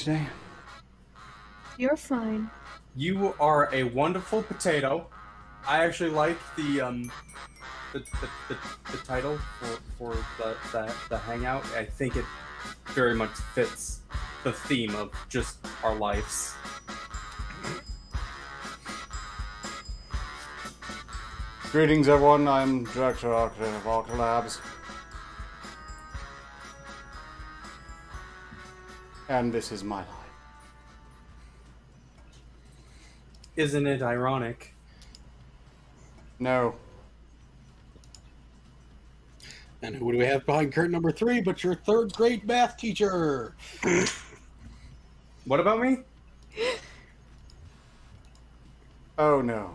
today? You're fine. You are a wonderful potato. I actually like the title for the hangout. I think it very much fits the theme of just our lives. Greetings, everyone. I'm Director of Arketer Labs. And this is my life. Isn't it ironic? No. And who do we have behind curtain number 3 but your third grade math teacher? What about me? Oh no.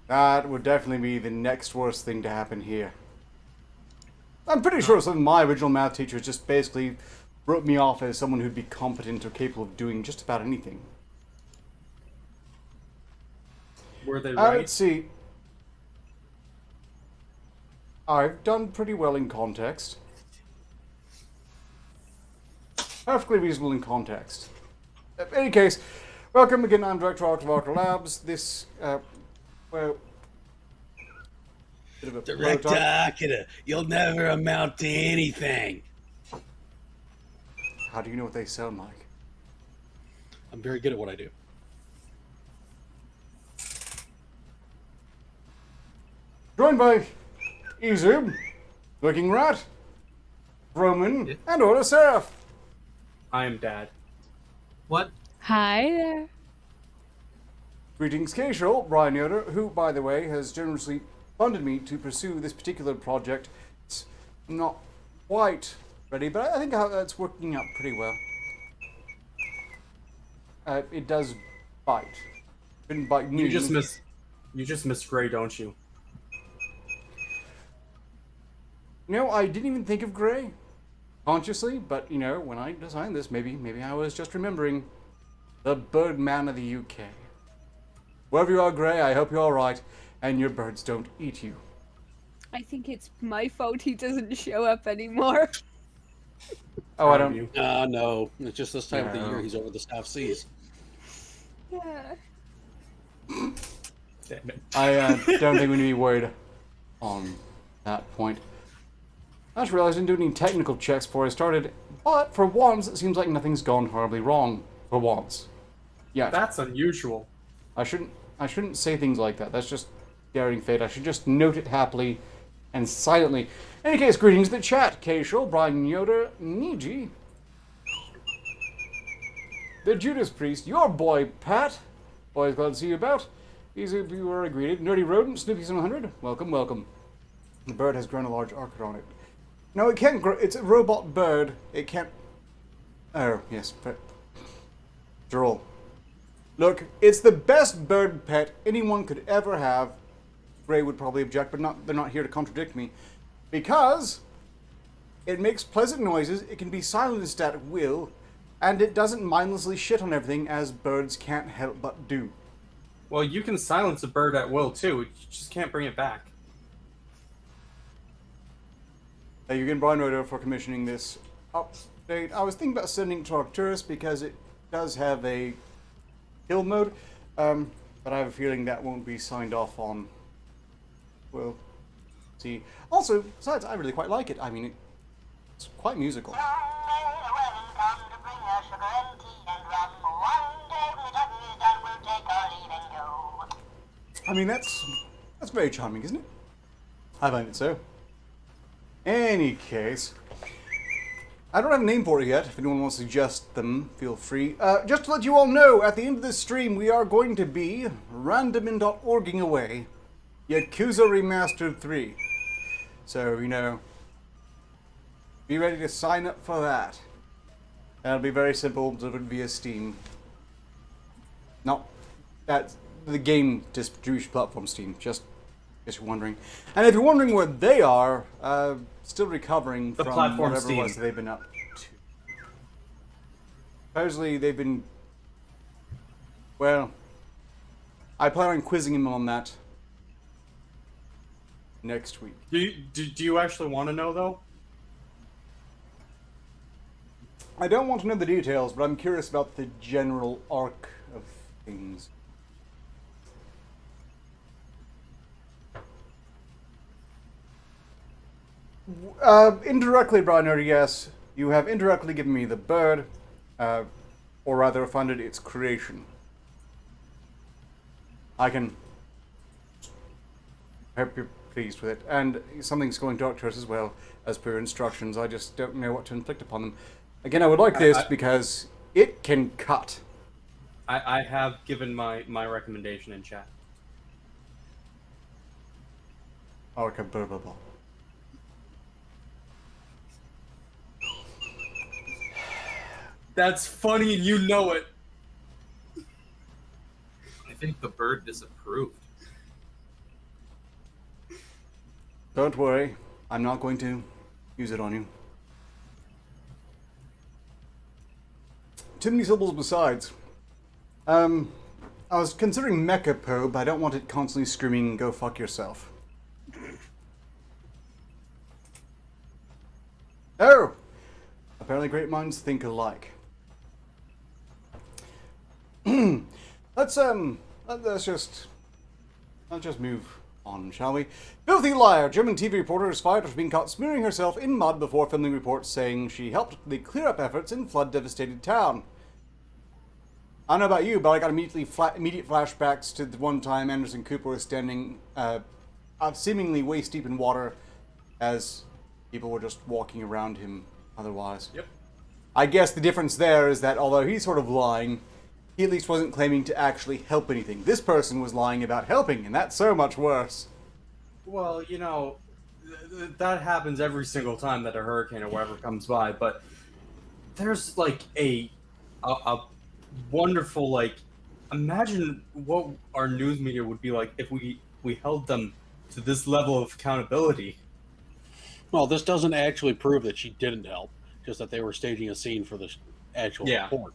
That would definitely be the next worst thing to happen here. I'm pretty sure some of my original math teachers just basically wrote me off as someone who'd be competent or capable of doing just about anything. Were they right? Let's see. I've done pretty well in context. Perfectly reasonable in context. In any case, welcome again. I'm Director of Arketer Labs. This, well, bit of a Director Arketer, you'll never amount to anything. How do you know what they sound like? I'm very good at what I do. Joined by Ezub, Looking Rat, Roman, and Order Seraph. I am Dad. What? Hi there. Greetings, Casual, Brian Yoder, who, by the way, has generously funded me to pursue this particular project. It's not quite ready, but I think it's working out pretty well. It does bite. Didn't bite me. You just miss Gray, don't you? No, I didn't even think of Gray consciously, but you know, when I designed this, maybe I was just remembering the Birdman of the UK. Wherever you are, Gray, I hope you're all right, and your birds don't eat you. I think it's my fault he doesn't show up anymore. Oh, I don't. No, it's just this time of the No. year he's over the South Seas. Yeah. Damn it. I don't think we need to be worried on that point. I just realized I didn't do any technical checks before I started, but for once, it seems like nothing's gone horribly wrong. For once. Yeah. That's unusual. I shouldn't say things like that. That's just daring fate. I should just note it happily and silently. In any case, greetings to the chat. Casual, Brian Yoder, Niji, the Judas Priest, your boy Pat. Always glad to see you about. Easy if you are greeted. Nerdy Rodent, Snoopy700. Welcome, welcome. The bird has grown a large archer on it. No, it can't grow. It's a robot bird. It can't. Oh, yes. But Droll. Look, it's the best bird pet anyone could ever have. Ray would probably object, but they're not here to contradict me. Because it makes pleasant noises, it can be silenced at will, and it doesn't mindlessly shit on everything as birds can't help but do. Well, you can silence a bird at will too. You just can't bring it back. Thank you again, Brian Roder, for commissioning this update. I was thinking about sending it to Arcturus because it does have a kill mode, but I have a feeling that won't be signed off on. We'll see. Also, besides, I really quite like it. I mean, it's quite musical. I mean, that's very charming, isn't it? I find it so. Any case, I don't have a name for it yet. If anyone wants to suggest them, feel free. Just to let you all know, at the end of this stream, we are going to be randomin.orging away Yakuza Remastered 3. So, you know, be ready to sign up for that. That'll be very simple, delivered via Steam. Not that's the game distribution platform Steam, just you're wondering. And if you're wondering where they are, still recovering The from platform whatever Steam. it was they've been up to. Supposedly they've been, well, I plan on quizzing him on that next week. Do you actually want to know though? I don't want to know the details, but I'm curious about the general arc of things. Indirectly, Bronner, yes. You have indirectly given me the bird, or rather funded its creation. I can hope you're pleased with it. And something's going to Arcturus as well, as per instructions. I just don't know what to inflict upon them. Again, I would like this because it can cut. I have given my recommendation in chat. Arketer. That's funny and you know it. I think the bird disapproved. Don't worry, I'm not going to use it on you. Too many syllables besides. I was considering Mecha Po, but I don't want it constantly screaming, go fuck yourself. Oh! Apparently great minds think alike. Let's just move on, shall we? Filthy liar! German TV reporter is fired after being caught smearing herself in mud before filming reports saying she helped the clear-up efforts in flood-devastated town. I don't know about you, but I got immediate flashbacks to the one time Anderson Cooper was standing seemingly waist-deep in water as people were just walking around him otherwise. Yep. I guess the difference there is that although he's sort of lying, he at least wasn't claiming to actually help anything. This person was lying about helping, and that's so much worse. Well, you know, that happens every single time that a hurricane or whatever comes by, but there's like a wonderful, like, imagine what our news media would be like if we held them to this level of accountability. Well, this doesn't actually prove that she didn't help, just that they were staging a scene for the actual report.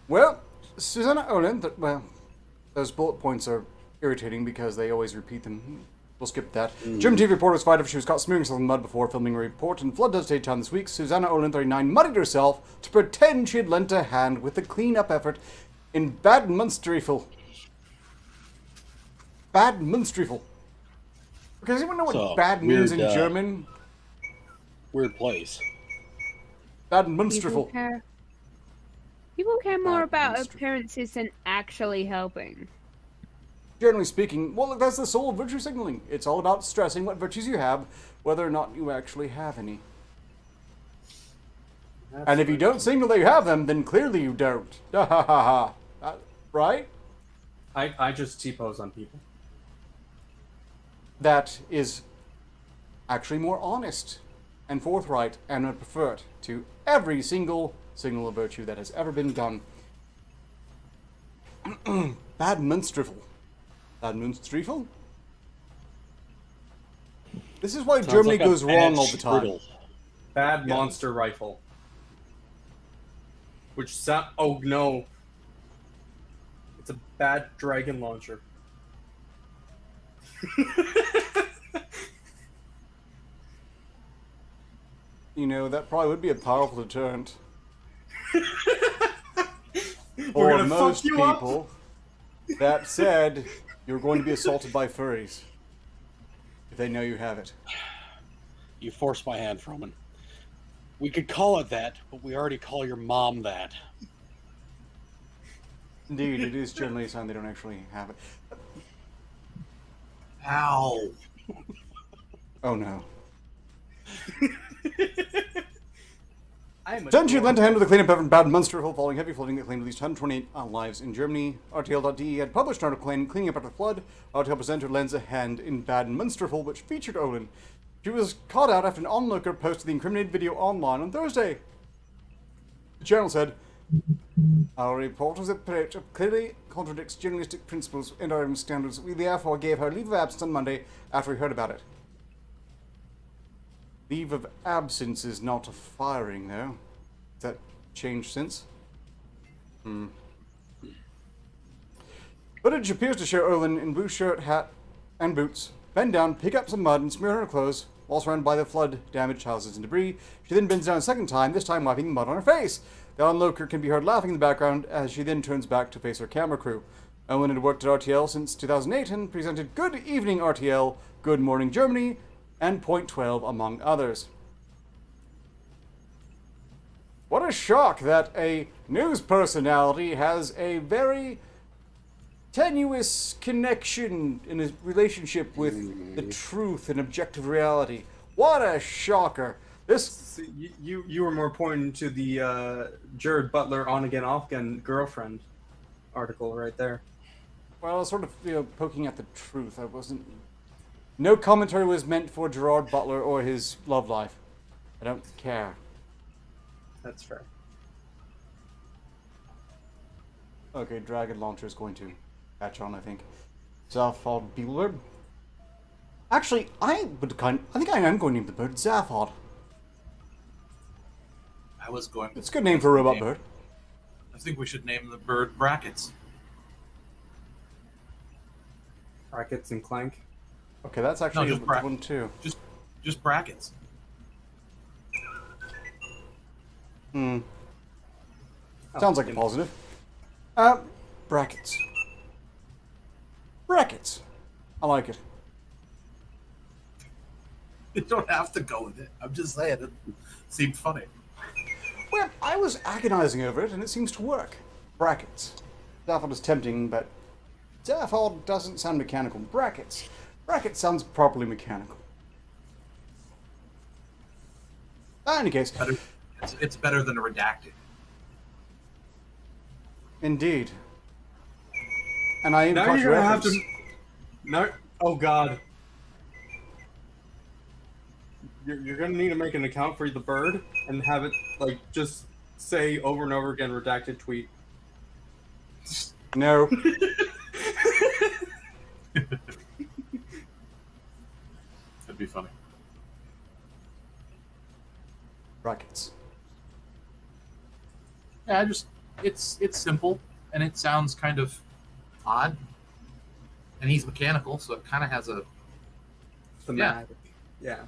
Well, Susanna Olin, well, those bullet points are irritating because they always repeat them. We'll skip that. German TV reporter was fired after she was caught smearing herself in mud before filming a report in flood-devastated town this week. Susanna Olin, 39, muddied herself to pretend she had lent a hand with the clean-up effort in Bad Münsterfeld. Bad Münsterfeld. Okay, does anyone know what bad means in German? Weird place. Bad Münsterfeld. People care more about Münsterfeld. appearances than actually helping. Generally speaking, well, that's the soul of virtue signaling. It's all about stressing what virtues you have, whether or not you actually have any. And if you don't signal that you have them, then clearly you don't. Ha ha ha ha. Right? I just T-pose on people. That is actually more honest and forthright and would prefer it to every single signal of virtue that has ever been done. Bad Münsterfeld. Bad Münsterfeld? This is why Sounds Germany like a goes bad wrong all the time. strudel. Bad monster rifle. Which sound... Oh, no. It's a bad dragon launcher. You know, that probably would be a powerful deterrent. We're For gonna most fuck you up. people. That said, you're going to be assaulted by furries. If they know you have it. You forced my hand, Froman. We could call it that, but we already call your mom that. Indeed, it is generally a sign they don't actually have it. Ow. Oh no. I'm Essentially, lent a hand with a cleanup effort in Bad Münsterfeld following heavy flooding that claimed at least 128 lives in Germany. RTL.de had published an article claiming cleaning up after the flood. RTL presenter lends a hand in Bad Münsterfeld, which featured Olin. She was caught out after an onlooker posted the incriminated video online on Thursday. The channel said, "Our reporter's approach clearly contradicts journalistic principles and our own standards. We therefore gave her leave of absence on Monday after we heard about it." Leave of absence is not a firing, though. Has that changed since? Footage appears to show Olin in blue shirt, hat, and boots bend down, pick up some mud, and smear her clothes While surrounded by the flood-damaged houses and debris, she then bends down a second time, this time wiping mud on her face. The onlooker can be heard laughing in the background as she then turns back to face her camera crew. Owen had worked at RTL since 2008 and presented Good Evening RTL, Good Morning Germany, and Point 12, among others. What a shock that a news personality has a very tenuous connection in a relationship with the truth and objective reality. What a shocker! This You were more pointing to the Jared Butler on again off again girlfriend article right there. Well, I was sort of poking at the truth. I wasn't. No commentary was meant for Gerard Butler or his love life. I don't care. That's fair. Okay, Dragon Launcher is going to catch on, I think. Zaphod Beaver. Actually, I think I am going to name the bird Zaphod. I was going. It's a good name for a robot bird. I think we should name the bird Brackets. Brackets and Clank. Okay, that's actually just a good one too. Just Brackets. Sounds like a positive. Brackets. Brackets. I like it. You don't have to go with it. I'm just saying it seemed funny. Well, I was agonizing over it, and it seems to work. Brackets. Zaphod is tempting, but Zaphod doesn't sound mechanical. Brackets. Brackets sounds properly mechanical. In any case. It's better than a redacted. Indeed. And I even Now caught you're your gonna have reference. to. No. Oh God. You're gonna need to make an account for the bird and have it like just say over and over again redacted tweet. No. That'd be funny. Brackets. Yeah, it's simple and it sounds kind of odd. And he's mechanical, so it kind of has a Thematic. Yeah.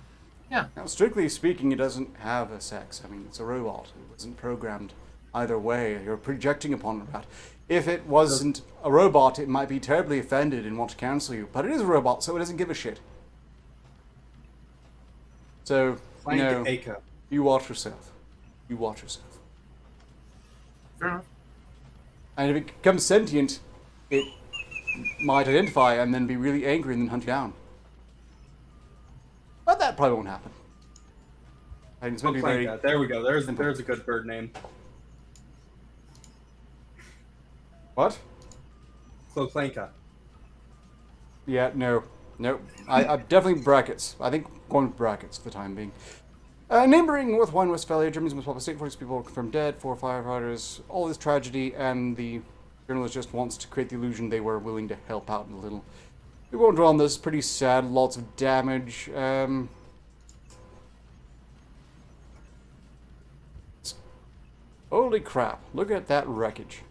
Now, strictly speaking, it doesn't have a sex. I mean, it's a robot. It wasn't programmed either way. You're projecting upon that. If it wasn't a robot, it might be terribly offended and want to cancel you. But it is a robot, so it doesn't give a shit. So, Clank no, Aka. you watch yourself. You watch yourself. fair enough. And if it becomes sentient, it might identify and then be really angry and then hunt you down. But that probably won't happen. I think it's going to be very... Clank. There we go. There's simple. a good bird name. What? Clanka. Yeah, no. I definitely brackets. I think going with brackets for the time being. Neighboring North Rhine-Westphalia, Germany's most populous state, 46 people confirmed dead, 4 firefighters, all this tragedy, and the journalist just wants to create the illusion they were willing to help out a little. We won't dwell on this, pretty sad, lots of damage. Holy crap, look at that wreckage.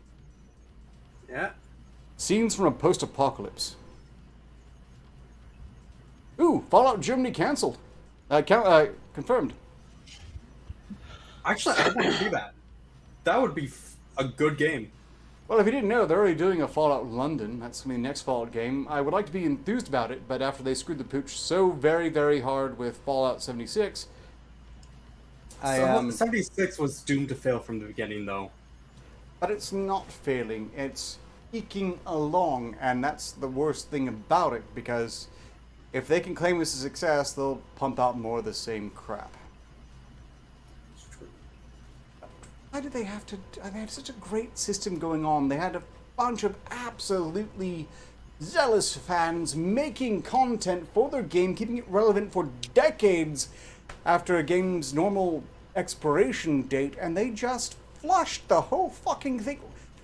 Yeah. Scenes from a post-apocalypse. Ooh, Fallout Germany cancelled. Confirmed. Actually, I want to see that. That would be a good game. Well, if you didn't know, they're already doing a Fallout London. That's going to be the next Fallout game. I would like to be enthused about it, but after they screwed the pooch so very, very hard with Fallout 76, 76 was doomed to fail from the beginning, though. But it's not failing. It's eking along, and that's the worst thing about it, because if they can claim this a success, they'll pump out more of the same crap. Why did they have to... They had such a great system going on. They had a bunch of absolutely zealous fans making content for their game, keeping it relevant for decades after a game's normal expiration date, and they just flushed the whole fucking thing.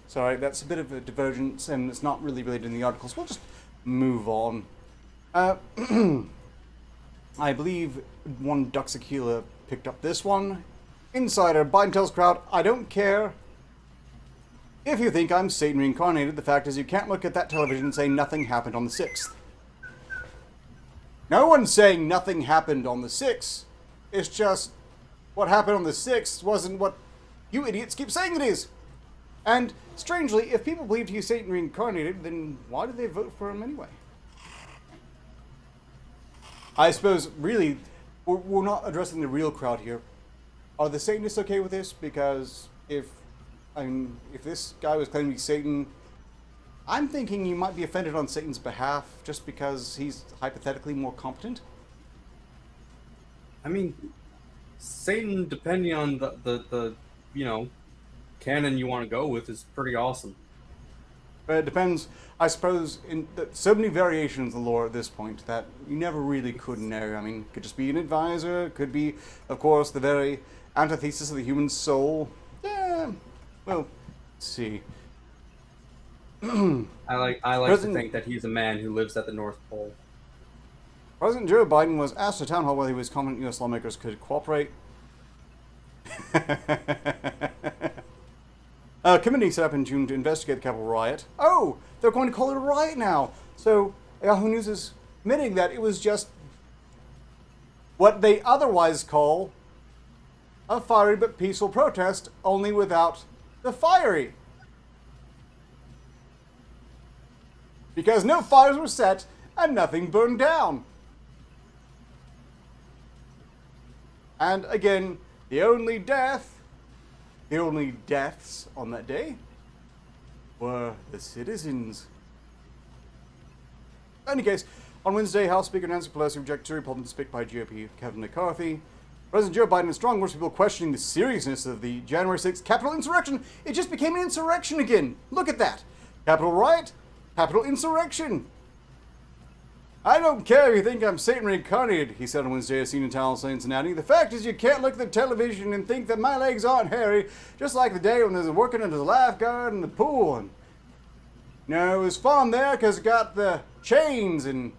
Sorry, that's a bit of a divergence, and it's not really related in the articles. We'll just move on. I believe one Duxakila picked up this one. Insider, Biden tells crowd, I don't care if you think I'm Satan reincarnated. The fact is you can't look at that television and say nothing happened on the 6th. No one's saying nothing happened on the 6th. It's just what happened on the 6th wasn't what you idiots keep saying it is. And strangely, if people believed he's Satan reincarnated, then why did they vote for him anyway? I suppose, really, we're not addressing the real crowd here. Are the Satanists okay with this? Because if this guy was claiming to be Satan, I'm thinking you might be offended on Satan's behalf just because he's hypothetically more competent. I mean, Satan, depending on the canon you want to go with, is pretty awesome. But it depends, I suppose, so many variations of the lore at this point that you never really could know. I mean, it could just be an advisor, it could be, of course, the very antithesis of the human soul. Yeah, well, let's see. I like to think that he's a man who lives at the North Pole. President Joe Biden was asked at town hall whether he was confident U.S. lawmakers could cooperate. A committee set up in June to investigate the Capitol riot. Oh, they're going to call it a riot now. So Yahoo News is admitting that it was just what they otherwise call a fiery but peaceful protest, only without the fiery. Because no fires were set and nothing burned down. And again, the only deaths on that day were the citizens. In any case, on Wednesday, House Speaker Nancy Pelosi rejected two Republicans picked by GOP Kevin McCarthy. President Joe Biden and strong words people questioning the seriousness of the January 6th Capitol insurrection. It just became an insurrection again. Look at that. Capitol riot, Capitol insurrection. I don't care if you think I'm Satan reincarnated, he said on Wednesday as seen in town in Cincinnati. The fact is you can't look at the television and think that my legs aren't hairy, just like the day when I was working as a lifeguard in the pool. And, it was fun there because it got the chains and...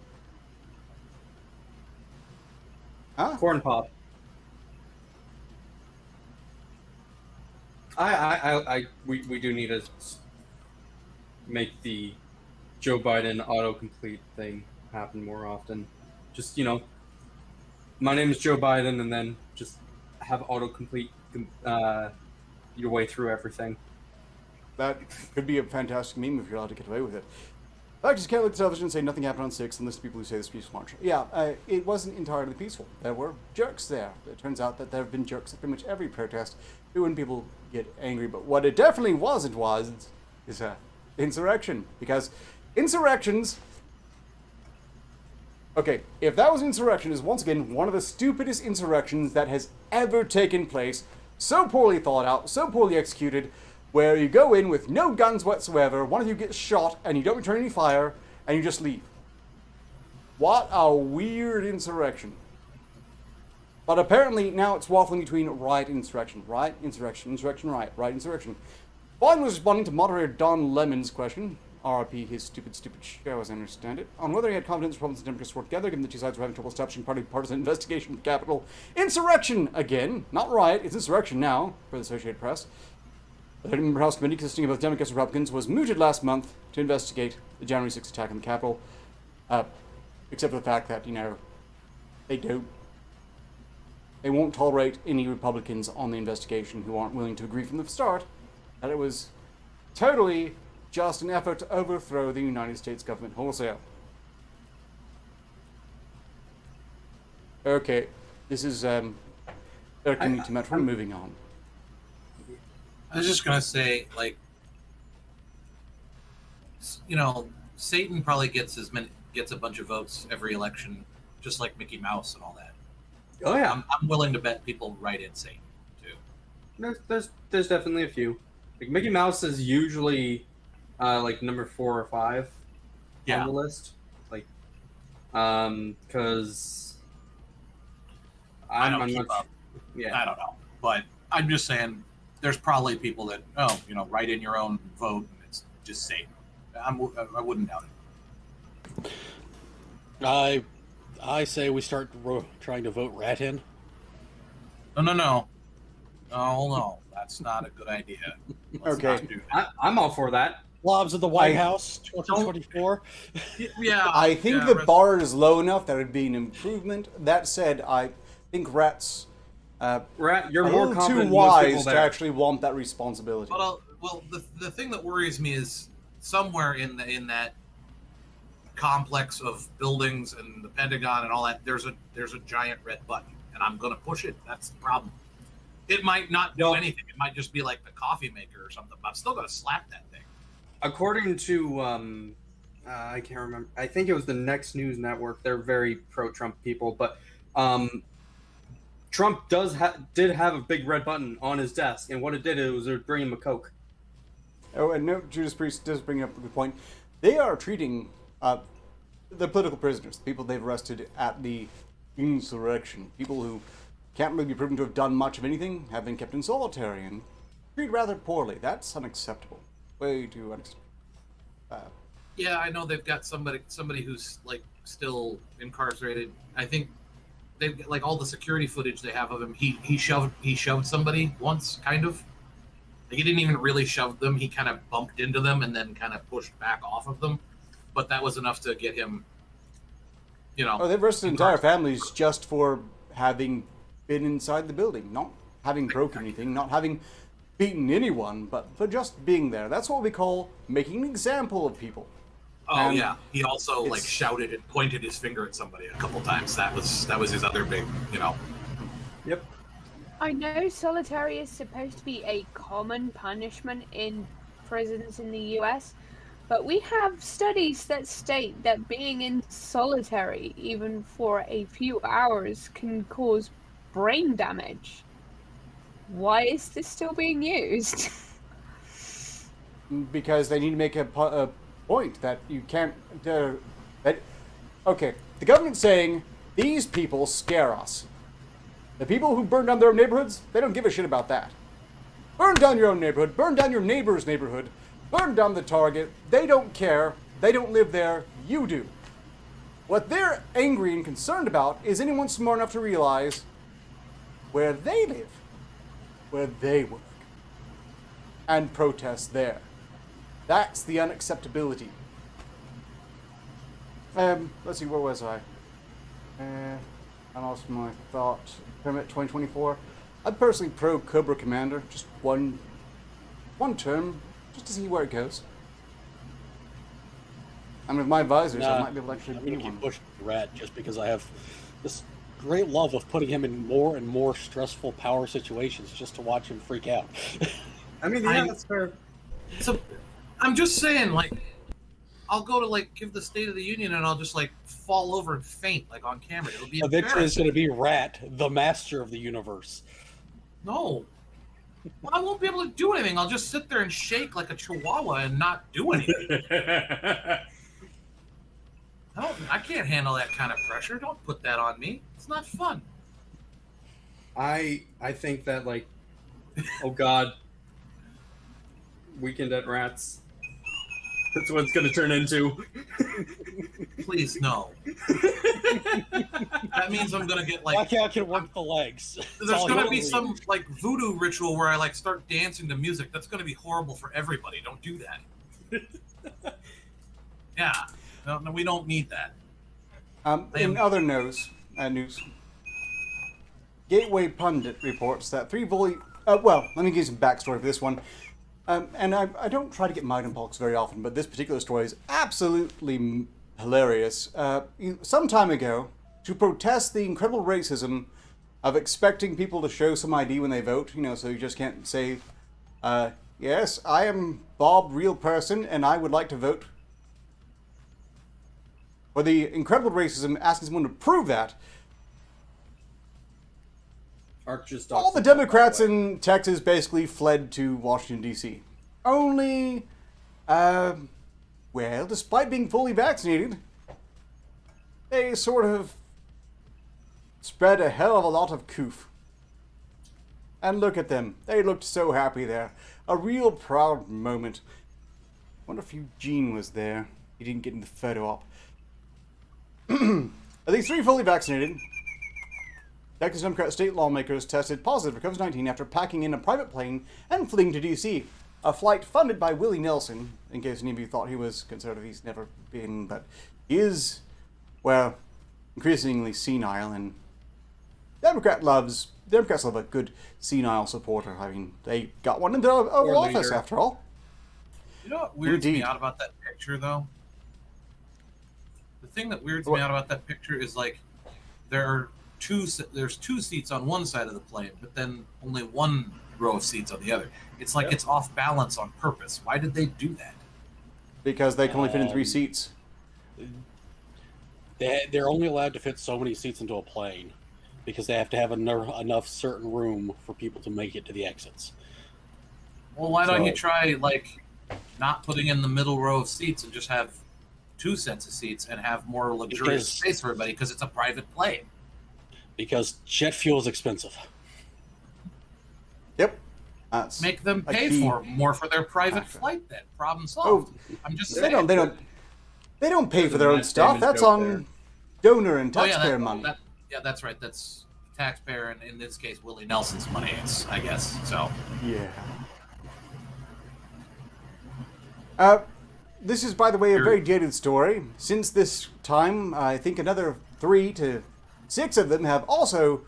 Huh? Corn pop. We do need to make the Joe Biden autocomplete thing happen more often. Just, my name is Joe Biden, and then just have autocomplete your way through everything. That could be a fantastic meme if you're allowed to get away with it. I just can't look at the television and say nothing happened on 6 and listen to people who say this peaceful march. Yeah, it wasn't entirely peaceful. There were jerks there. It turns out that there have been jerks at pretty much every protest when people get angry. But what it definitely wasn't is insurrection. Because insurrections... Okay, if that was insurrection, is once again one of the stupidest insurrections that has ever taken place. So poorly thought out, so poorly executed, where you go in with no guns whatsoever, one of you gets shot, and you don't return any fire, and you just leave. What a weird insurrection. But apparently now it's waffling between riot and insurrection. Riot, insurrection, insurrection, riot, riot, insurrection. Biden was responding to moderator Don Lemon's question, RIP his stupid show as I understand it, on whether he had confidence Republicans and Democrats work together, given the two sides were having trouble establishing partisan investigation of the Capitol. Insurrection, again. Not riot, it's insurrection now, per the Associated Press. The member House committee, consisting of both Democrats and Republicans, was mooted last month to investigate the January 6th attack on the Capitol. Except for the fact that, they won't tolerate any Republicans on the investigation who aren't willing to agree from the start that it was totally just an effort to overthrow the United States government wholesale. Okay, this is too much. We're moving on. I was just gonna say, Satan probably gets a bunch of votes every election, just like Mickey Mouse and all that. Oh yeah, I'm willing to bet people write in Satan too. There's definitely a few. Like Mickey Mouse is usually number 4 or 5 on the list. Because I don't keep up. Yeah, I don't know, but I'm just saying. There's probably people that write in your own vote and it's just Satan. I wouldn't doubt it. I say we start trying to vote rat in. No, that's not a good idea. Let's Okay. not do that. I'm all for that. Blobs of the White House, 2024. Yeah. I think the bar is low enough that it would be an improvement. That said, I think rats Rat, you're are a more little confident too than most people wise to there. actually want that responsibility. Well, the thing that worries me is somewhere in that complex of buildings and the Pentagon and all that, there's a giant red button, and I'm gonna push it. That's the problem. It might not do anything. It might just be like the coffee maker or something. But I'm still gonna slap that thing. According to I can't remember. I think it was the Next News Network. They're very pro-Trump people, but Trump did have a big red button on his desk, and what it did was it would bring him a Coke. Oh, and no, Judas Priest does bring up a good point. They are treating the political prisoners, the people they've arrested at the insurrection, people who can't really be proven to have done much of anything, have been kept in solitary and treated rather poorly. That's unacceptable. Way too unacceptable. Yeah, I know they've got somebody who's like still incarcerated. I think they've got, like, all the security footage they have of him. He shoved somebody once, kind of. Like, he didn't even really shove them. He kind of bumped into them and then kind of pushed back off of them. But that was enough to get him, Oh, they've arrested entire families just for having been inside the building, not having broken anything, not having beaten anyone, but for just being there. That's what we call making an example of people. Oh, And yeah. He also like shouted and pointed his finger at somebody a couple times. That was his other big, Yep. I know solitary is supposed to be a common punishment in prisons in the US, but we have studies that state that being in solitary, even for a few hours, can cause brain damage. Why is this still being used? Because they need to make a point that you can't. Okay, the government's saying these people scare us. The people who burn down their own neighborhoods, they don't give a shit about that. Burn down your own neighborhood, burn down your neighbor's neighborhood, burn down the target. They don't care. They don't live there. You do. What they're angry and concerned about is anyone smart enough to realize where they live, where they work, and protest there. That's the unacceptability. Let's see, where was I? I lost my thought. Permit 2024. I'm personally pro Cobra Commander. Just one term, just to see where it goes. And with my advisors, I might be able to actually I'm be going to one. keep pushing the rat just because I have this great love of putting him in more and more stressful power situations just to watch him freak out. I mean, yeah, that's fair. So I'm just saying, like, I'll go to like give the State of the Union and I'll just like fall over and faint like on camera. It'll be Eventually, it's embarrassing. going to be Rat, the master of the universe. No. Well, I won't be able to do anything. I'll just sit there and shake like a chihuahua and not do anything. I can't handle that kind of pressure. Don't put that on me. It's not fun. I think that, like, oh god, Weekend at Rats. That's what it's going to turn into. Please, no. That means I'm gonna get like. Why can't I work the legs? There's gonna be some like voodoo ritual where I like start dancing to music. That's gonna be horrible for everybody. Don't do that. Yeah, no, we don't need that. In other news, Gateway Pundit reports that well, let me give you some backstory for this one. And I don't try to get Magnum Pox very often, but this particular story is absolutely hilarious. Some time ago, to protest the incredible racism of expecting people to show some ID when they vote, so you just can't say, yes, I am Bob, real person, and I would like to vote. Or the incredible racism asking someone to prove that, all the Democrats in Texas basically fled to Washington, D.C. Only, well, despite being fully vaccinated, they sort of spread a hell of a lot of coof. And look at them. They looked so happy there. A real proud moment. Wonder if Eugene was there. He didn't get in the photo op. At least 3 fully vaccinated Texas Democrat state lawmakers tested positive for COVID-19 after packing in a private plane and fleeing to D.C. a flight funded by Willie Nelson, in case any of you thought he was conservative. He's never been, but he is, well, increasingly senile, and Democrats love a good senile supporter. I mean, they got one in the Oval Office, leader. after all. You know what weirds me Indeed. out about that picture, though? The thing that weirds me out about that picture is, like, there's two seats on one side of the plane, but then only one row of seats on the other. It's like it's off balance on purpose. Why did they do that? Because they can only fit in 3 seats. They're only allowed to fit so many seats into a plane because they have to have enough certain room for people to make it to the exits. Well, why don't you So- try, like, not putting in the middle row of seats and just have 2 sets of seats and have more luxurious Because- space for everybody because it's a private plane? Because jet fuel is expensive. Yep. That's Make them a pay key for more for their private factor. flight then. Problem solved. I'm just They saying. don't pay for their own Matt stuff. Damon's That's joke on there. donor and Oh, yeah, taxpayer money. that's right. That's taxpayer, and in this case, Willie Nelson's money, I guess. So, Yeah. This is, by the way, a very dated story. Since this time, I think another 3 to 6 of them have also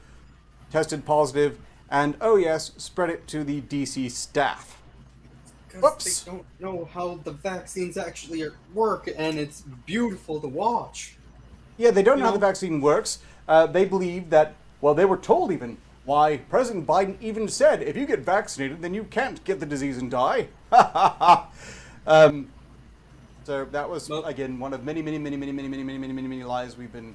tested positive, and oh yes, spread it to the DC staff. Because Whoops. they don't know how the vaccines actually work, and it's beautiful to watch. Yeah, they don't know how know- the vaccine works. They believe that, well, they were told even why President Biden even said, if you get vaccinated, then you can't get the disease and die. So that was, again, one of many lies we've been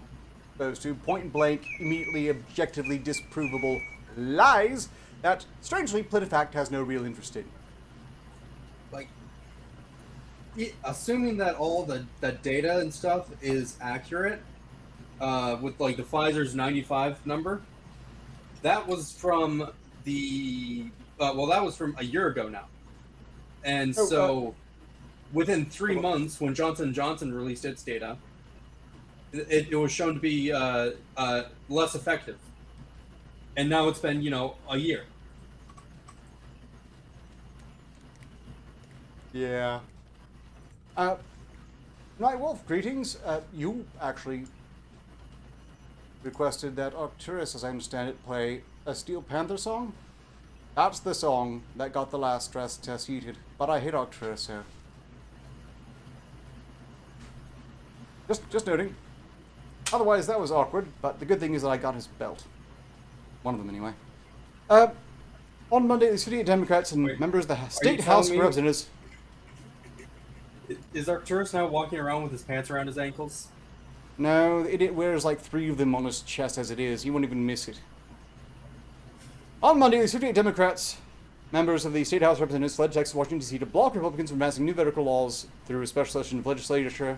exposed to. Point blank, immediately, objectively disprovable lies that, strangely, PolitiFact has no real interest in. Like, assuming that all the data and stuff is accurate, with like the Pfizer's 95 number, that was from that was from a year ago now, and so within 3 months, when Johnson & Johnson released its data, it was shown to be less effective, and now it's been a year. Yeah. Night Wolf, greetings. You actually requested that Arcturus, as I understand it, play a Steel Panther song. That's the song that got the last stress test heated. But I hate Arcturus, so. Just noting. Otherwise, that was awkward, but the good thing is that I got his belt. One of them, anyway. On Monday, the City Democrats and Wait, members of the you State telling House of me- Representatives. Is Arcturus now walking around with his pants around his ankles? No, it wears like 3 of them on his chest as it is. He won't even miss it. On Monday, the 58 Democrats, members of the State House of Representatives, fled Texas, Washington, D.C. to block Republicans from passing new medical laws through a special session of legislature.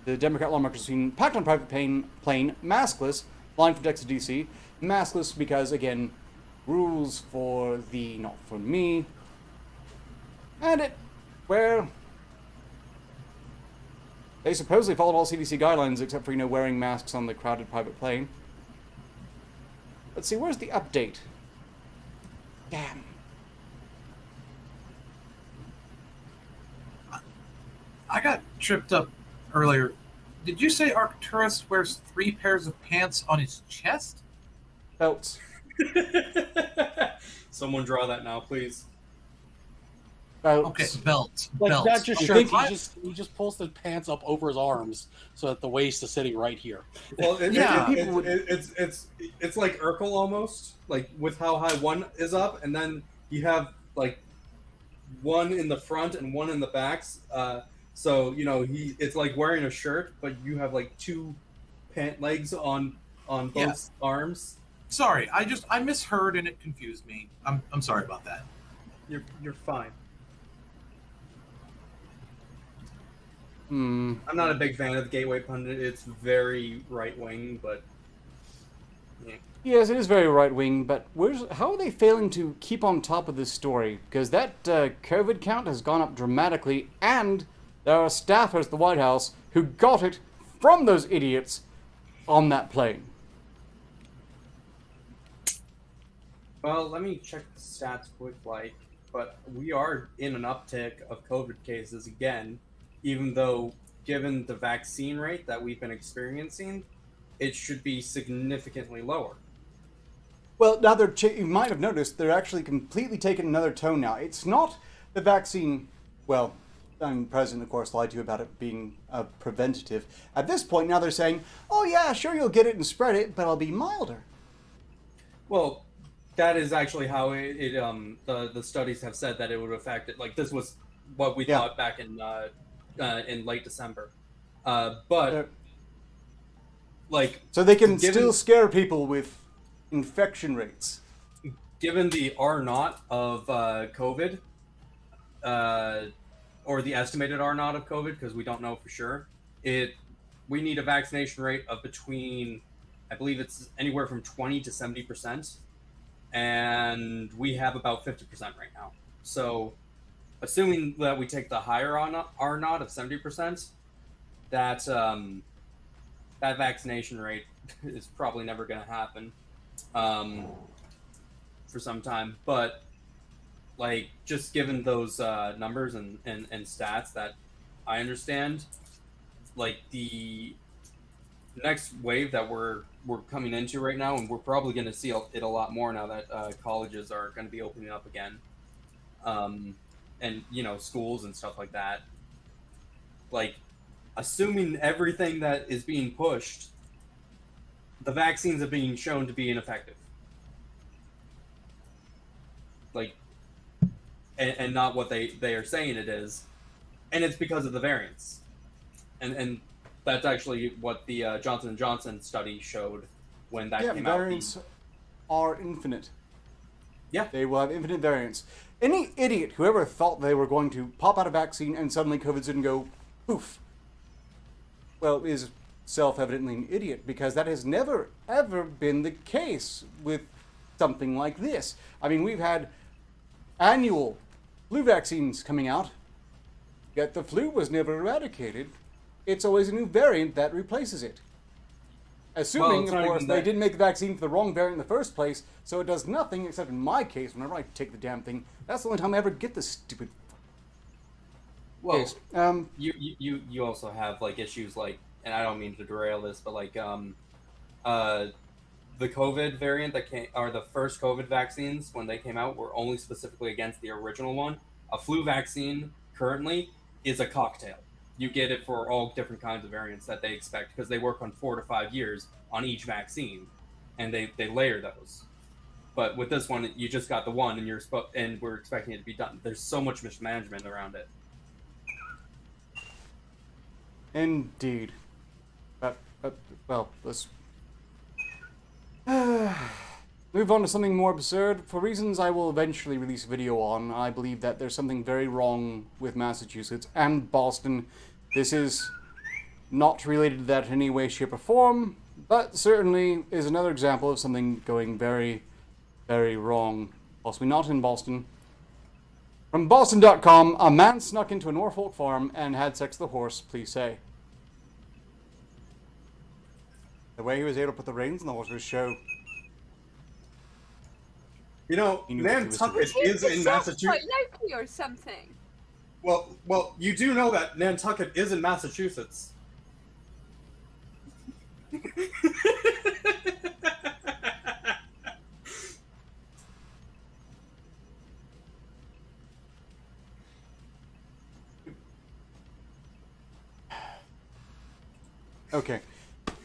The Democrat lawmakers have seen packed on private plane, maskless, flying from Texas, D.C. Maskless because, again, rules for the, not for me. And they supposedly followed all CDC guidelines except for, wearing masks on the crowded private plane. Let's see, where's the update? Damn. I got tripped up earlier. Did you say Arcturus wears 3 pairs of pants on his chest? Belts. Someone draw that now, please. Belts. Okay, belt. Like belt. not just I shirt, think- he just pulls the pants up over his arms so that the waist is sitting right here. Well, Yeah. it's like Urkel almost, like with how high one is up, and then you have like one in the front and one in the backs. So it's like wearing a shirt, but you have like 2 pant legs on both Yeah. arms. Sorry, I misheard and it confused me. I'm sorry about that. You're fine. Hmm. I'm not a big fan of the Gateway Pundit. It's very right wing, but Yes, it is very right-wing, but how are they failing to keep on top of this story? Because that COVID count has gone up dramatically, and there are staffers at the White House who got it from those idiots on that plane. well, let me check the stats quick. Like, but we are in an uptick of COVID cases again, even though, given the vaccine rate that we've been experiencing, it should be significantly lower. Well, now you might have noticed they're actually completely taking another tone now. It's not the vaccine. Well, President, of course, lied to you about it being a preventative. At this point, now they're saying, "Oh yeah, sure, you'll get it and spread it, but it'll be milder." Well, that is actually how the studies have said that it would affect it. Like, this was what we thought back in late December, but like, so they can still scare people with infection rates. Given the R naught of COVID, or the estimated R naught of COVID, because we don't know for sure, we need a vaccination rate of between, I believe it's anywhere from 20 to 70%, and we have about 50% right now. So, assuming that we take the higher R naught of 70%, that vaccination rate is probably never going to happen for some time. But like, just given those numbers and stats that I understand, like, the next wave that we're coming into right now, and we're probably going to see it a lot more now that colleges are going to be opening up again, and schools and stuff like that. Like, assuming everything that is being pushed, the vaccines are being shown to be ineffective. Like, and not what they are saying it is, and it's because of the variants, and that's actually what the Johnson & Johnson study showed when that came out. Variants are infinite. Yeah, they will have infinite variants. Any idiot who ever thought they were going to pop out a vaccine and suddenly COVID didn't go poof, well, is self-evidently an idiot, because that has never ever been the case with something like this. I mean, we've had annual flu vaccines coming out, yet the flu was never eradicated. It's always a new variant that replaces it. Assuming, of course, they didn't make the vaccine for the wrong variant in the first place, so it does nothing, except in my case, whenever I take the damn thing, that's the only time I ever get this stupid... Well, case. You also have, like, issues like, and I don't mean to derail this, but like, the COVID variant that came, or the first COVID vaccines, when they came out, were only specifically against the original one. A flu vaccine currently is a cocktail. You get it for all different kinds of variants that they expect, because they work on 4 to 5 years on each vaccine, and they layer those. But with this one, you just got the one, and we're expecting it to be done. There's so much mismanagement around it. Indeed. Well, let's move on to something more absurd. For reasons I will eventually release a video on, I believe that there's something very wrong with Massachusetts and Boston. This is not related to that in any way, shape, or form, but certainly is another example of something going very, very wrong. Possibly not in Boston. From Boston.com, a man snuck into a Norfolk farm and had sex with a horse, please say. The way he was able to put the reins on the horse was show. You know, Nantucket is in Massachusetts. Like Loki or something. Well, you do know that Nantucket is in Massachusetts. Okay.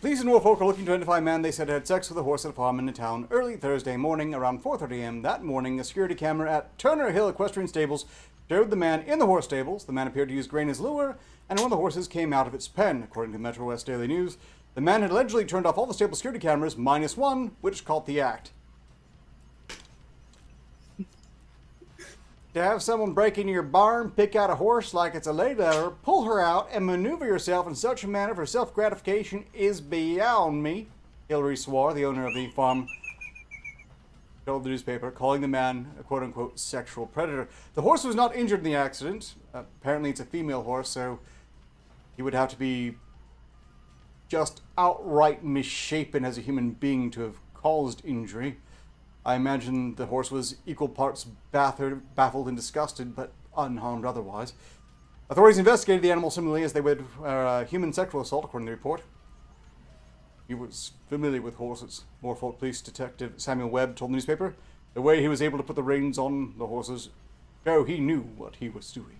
Police in Norfolk are looking to identify a man they said had sex with a horse at a farm in the town early Thursday morning around 4:30 a.m. That morning, a security camera at Turner Hill Equestrian Stables showed the man in the horse stables. The man appeared to use grain as lure, and one of the horses came out of its pen. According to Metro West Daily News, the man had allegedly turned off all the stable security cameras, minus one, which caught the act. To have someone break into your barn, pick out a horse like it's a lady lover, pull her out, and maneuver yourself in such a manner for self-gratification is beyond me, Hillary swore, the owner of the farm, told the newspaper, calling the man a quote-unquote sexual predator. The horse was not injured in the accident. Apparently it's a female horse, so he would have to be just outright misshapen as a human being to have caused injury. I imagine the horse was equal parts baffled and disgusted, but unharmed otherwise. Authorities investigated the animal similarly as they would human sexual assault, according to the report. He was familiar with horses. Norfolk Police Detective Samuel Webb told the newspaper. The way he was able to put the reins on the horses, he knew what he was doing.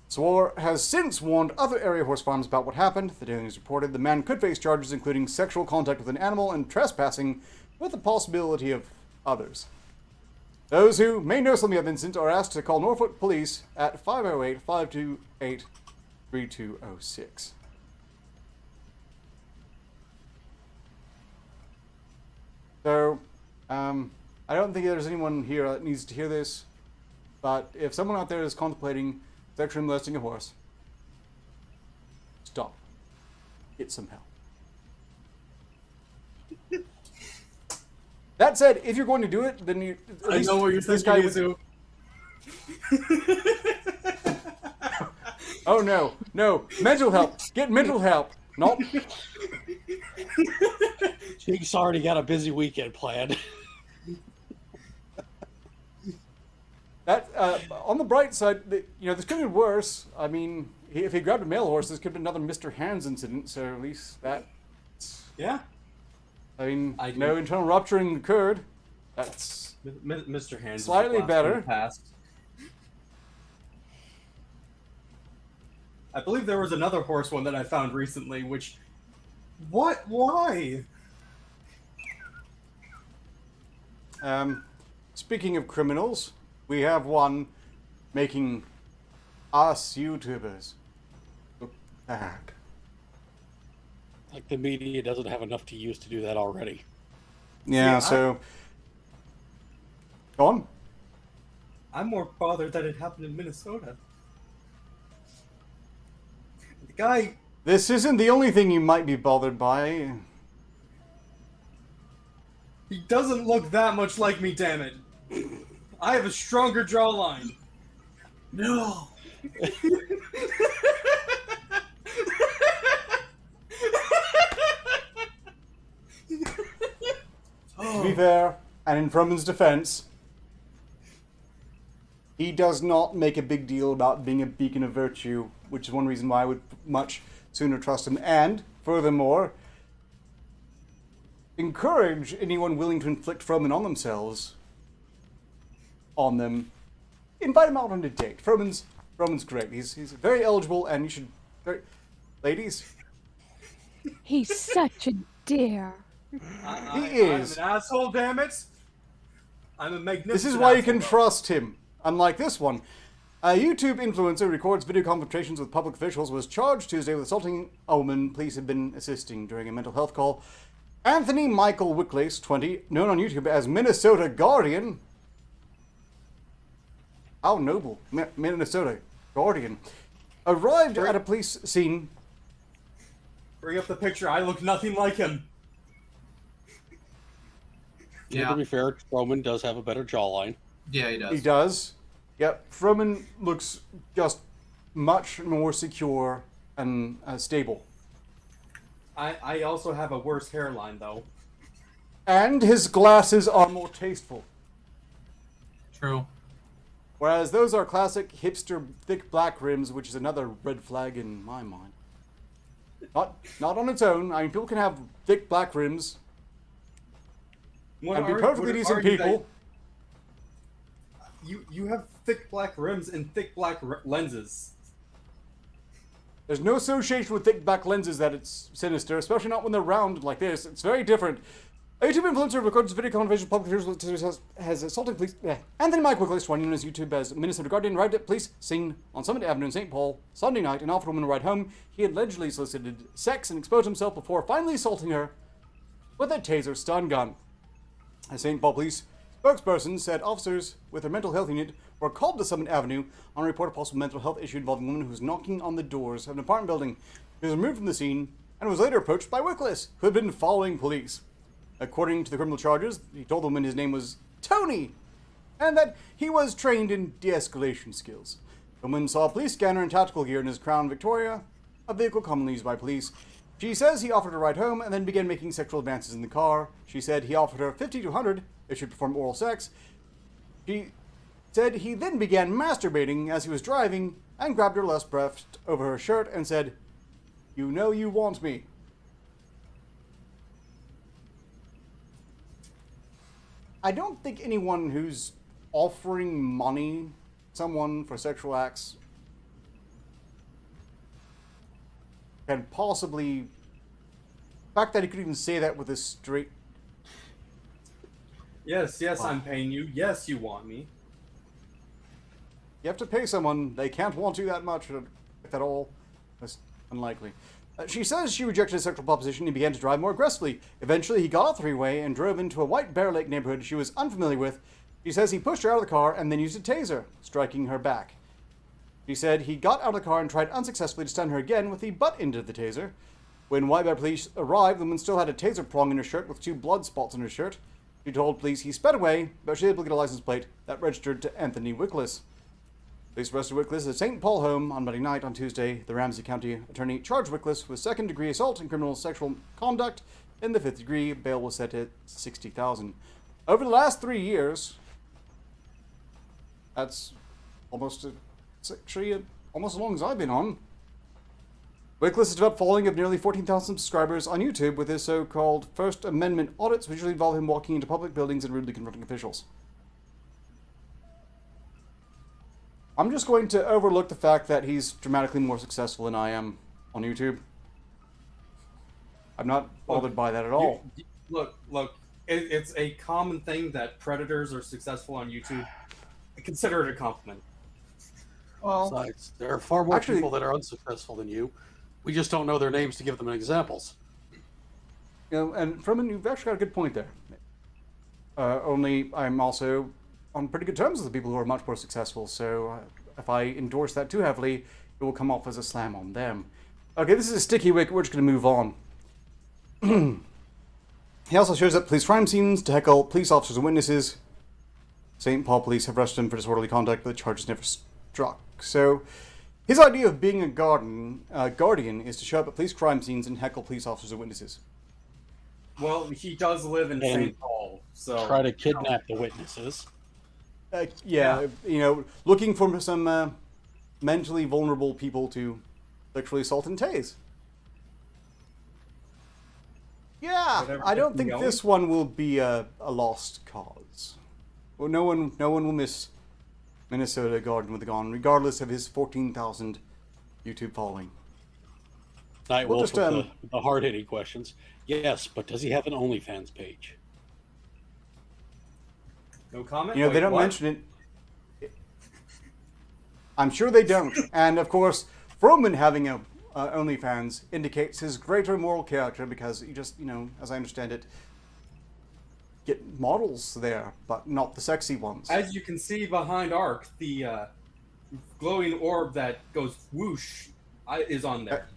Swore has since warned other area horse farms about what happened. The Daily News reported the man could face charges including sexual contact with an animal and trespassing, with the possibility of others. Those who may know something of the incident are asked to call Norfolk Police at 508-528-3206. So, I don't think there's anyone here that needs to hear this, but if someone out there is contemplating sexually molesting a horse, stop. Get some help. That said, if you're going to do it, then you... I know what you're this thinking, guy Izu. Oh no, mental help. Get mental help. Not... Jake's already got a busy weekend planned. That, on the bright side, this could be worse. I mean, if he grabbed a male horse, this could be another Mr. Hands incident, so at least that... Yeah. I mean, no internal rupturing occurred. That's Mr. Hands slightly better. Past. I believe there was another horse one that I found recently, which... What? Why? Speaking of criminals, we have one making us YouTubers look bad. Like the media doesn't have enough to use to do that already. Yeah, so... Go on. I'm more bothered that it happened in Minnesota. The guy... This isn't the only thing you might be bothered by. He doesn't look that much like me, damn it. I have a stronger jawline. No. To be fair, and in Froman's defense, he does not make a big deal about being a beacon of virtue, which is one reason why I would much sooner trust him. And, furthermore, encourage anyone willing to inflict Froman on themselves, on them. Invite him out on a date. Froman's great. He's very eligible, and you should... Ladies? He's such a dear. He is. I'm an asshole, damn it. I'm a magnificent This is why you can asshole. trust him. Unlike this one. A YouTube influencer records video confrontations with public officials, was charged Tuesday with assaulting a woman police had been assisting during a mental health call. Anthony Michael Wickless, 20, known on YouTube as Minnesota Guardian. How noble. Minnesota Guardian. Arrived at a police scene. Bring up the picture. I look nothing like him. Yeah. To be fair, Roman does have a better jawline. Yeah, he does. He does. Yep, Froman looks just much more secure and stable. I also have a worse hairline, though. And his glasses are more tasteful. True. Whereas those are classic hipster thick black rims, which is another red flag in my mind. Not on its own. I mean, people can have thick black rims and be perfectly decent people. You have thick black rims and thick black lenses. There's no association with thick black lenses that it's sinister, especially not when they're round like this. It's very different. A YouTube influencer records video conversation with public officials has assaulted police. Anthony Mike Wickless, running on his YouTube as Minnesota Guardian, arrived at police scene on Summit Avenue in St. Paul Sunday night and offered a woman a ride home. He had allegedly solicited sex and exposed himself before finally assaulting her with a taser stun gun. A St. Paul police spokesperson said officers with their mental health unit were called to Summit Avenue on a report of possible mental health issue involving a woman who was knocking on the doors of an apartment building. He was removed from the scene and was later approached by Wickless, who had been following police. According to the criminal charges, he told the woman his name was Tony, and that he was trained in de-escalation skills. The woman saw a police scanner and tactical gear in his Crown Victoria, a vehicle commonly used by police. She says he offered her a ride home and then began making sexual advances in the car. She said he offered her 50 to 100 if she performed oral sex. She said he then began masturbating as he was driving and grabbed her left breast over her shirt and said, "You know you want me." I don't think anyone who's offering money to someone for sexual acts can possibly... The fact that he could even say that with a straight... Yes, I'm paying you. Yes, you want me. You have to pay someone. They can't want you that much, if at all. That's unlikely. She says she rejected his sexual proposition and began to drive more aggressively. Eventually, he got off the freeway and drove into a white Bear Lake neighborhood she was unfamiliar with. She says he pushed her out of the car and then used a taser, striking her back. She said he got out of the car and tried unsuccessfully to stun her again with the butt end of the taser. When White Bear police arrived, the woman still had a taser prong in her shirt with 2 blood spots on her shirt. She told police he sped away, but she was able to get a license plate that registered to Anthony Wickless. Police arrested Wickless at St. Paul home on Monday night. On Tuesday, the Ramsey County attorney charged Wickless with second-degree assault and criminal sexual conduct in the 5th degree. Bail was set at $60,000. Over the last 3 years, that's almost as long as I've been on. Wickless has developed a following of nearly 14,000 subscribers on YouTube with his so-called First Amendment audits, which usually involve him walking into public buildings and rudely confronting officials. I'm just going to overlook the fact that he's dramatically more successful than I am on YouTube. I'm not bothered by that at all. Look, it's a common thing that predators are successful on YouTube. I consider it a compliment. Well, Besides, there are far more people that are unsuccessful than you. We just don't know their names to give them examples. You know, and Froman, you've actually got a good point there. Only I'm also on pretty good terms with the people who are much more successful, so if I endorse that too heavily, it will come off as a slam on them. Okay, this is a sticky wicket. We're just going to move on. He also shows up police crime scenes to heckle police officers and witnesses. St. Paul police have arrested him for disorderly conduct, but the charge is never struck. So, his idea of being a guardian is to show up at police crime scenes and heckle police officers and witnesses. Well, he does live in And St. Paul, so... Try to kidnap the witnesses. Yeah, you know, looking for some mentally vulnerable people to sexually assault and tase. Yeah, Whatever I don't gets think going. this one will be a lost cause. Well, no one will miss Minnesota Garden with the Gone, regardless of his 14,000 YouTube following. Night We'll Wolf just, with the hard-hitting questions. Yes, but does he have an OnlyFans page? No comment? You know, Wait, they don't what? mention it. I'm sure they don't. And of course, Froman having a OnlyFans indicates his greater moral character because you just, you know, as I understand it, get models there, but not the sexy ones. As you can see behind Ark, the glowing orb that goes whoosh is on there.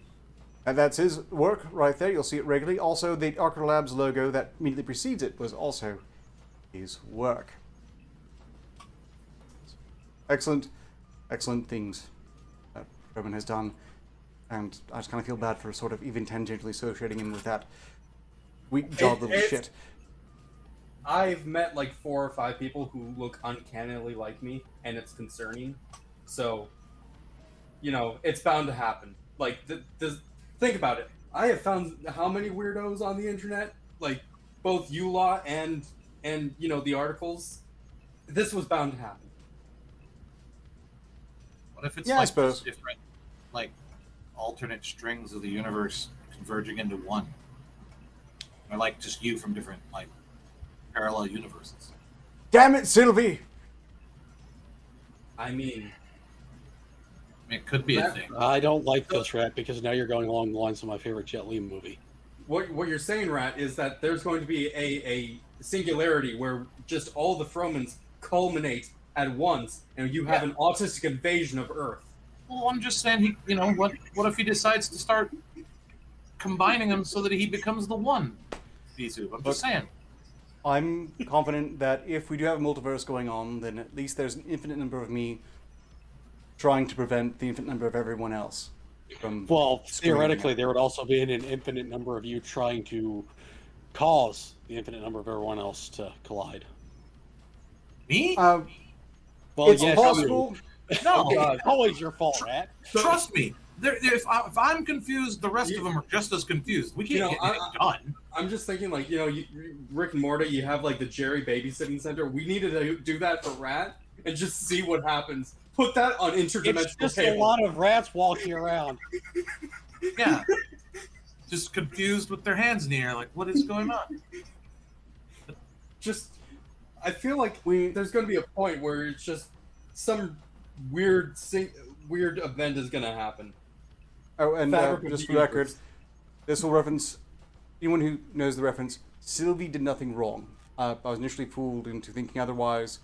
And that's his work right there. You'll see it regularly. Also, the Arketer Labs logo that immediately precedes it was also his work. Excellent, excellent things that Roman has done. And I just kind of feel bad for sort of even tangentially associating him with that weak-jawed little shit. I've met like 4 or 5 people who look uncannily like me, and it's concerning. So, you know, it's bound to happen. Like, think about it. I have found how many weirdos on the internet, like both you lot and you know the articles. This was bound to happen. what if it's Yeah, I like suppose. different, like alternate strings of the universe converging into one, or like just you from different like parallel universes? Damn it, Sylvie! I mean, It could be a That- thing. I don't like this, Rat, because now you're going along the lines of my favorite Jet Li movie. what you're saying, Rat, is that there's going to be a singularity where just all the Fromans culminate at once, and you have an autistic invasion of Earth. Well, I'm just saying, he, you know, what if he decides to start combining them so that he becomes the one? Vizu. I'm just saying. I'm confident that if we do have a multiverse going on, then at least there's an infinite number of me trying to prevent the infinite number of everyone else. from. Well, screwing theoretically, it. there would also be an infinite number of you trying to cause the infinite number of everyone else to collide. Me? Well, It's yes, possible. No. It's always your fault, Rat. Trust me. If I'm confused, the rest of them are just as confused. We can't get anything done. I'm just thinking, like, Rick and Morty, you have, like, the Jerry babysitting center. We needed to do that for Rat and just see what happens. Put that on interdimensional It's just cable. a lot of rats walking around. Yeah. Just confused with their hands in the air, like, what is going on? Just, I feel like there's going to be a point where it's just some weird event is going to happen. Oh, and Fabric of just the for record, universe. this will reference anyone who knows the reference. Sylvie did nothing wrong. I was initially fooled into thinking otherwise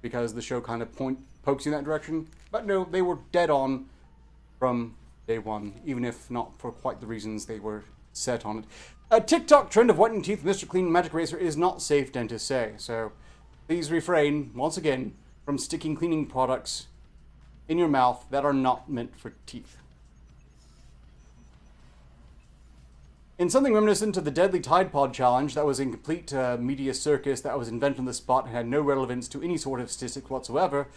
because the show kind of pokes you in that direction. But no, they were dead on from day one, even if not for quite the reasons they were set on it. A TikTok trend of whitening teeth with Mr. Clean Magic Eraser is not safe, dentists say. So please refrain, once again, from sticking cleaning products in your mouth that are not meant for teeth. In something reminiscent to the Deadly Tide Pod Challenge, that was a complete media circus that was invented on the spot and had no relevance to any sort of statistics whatsoever,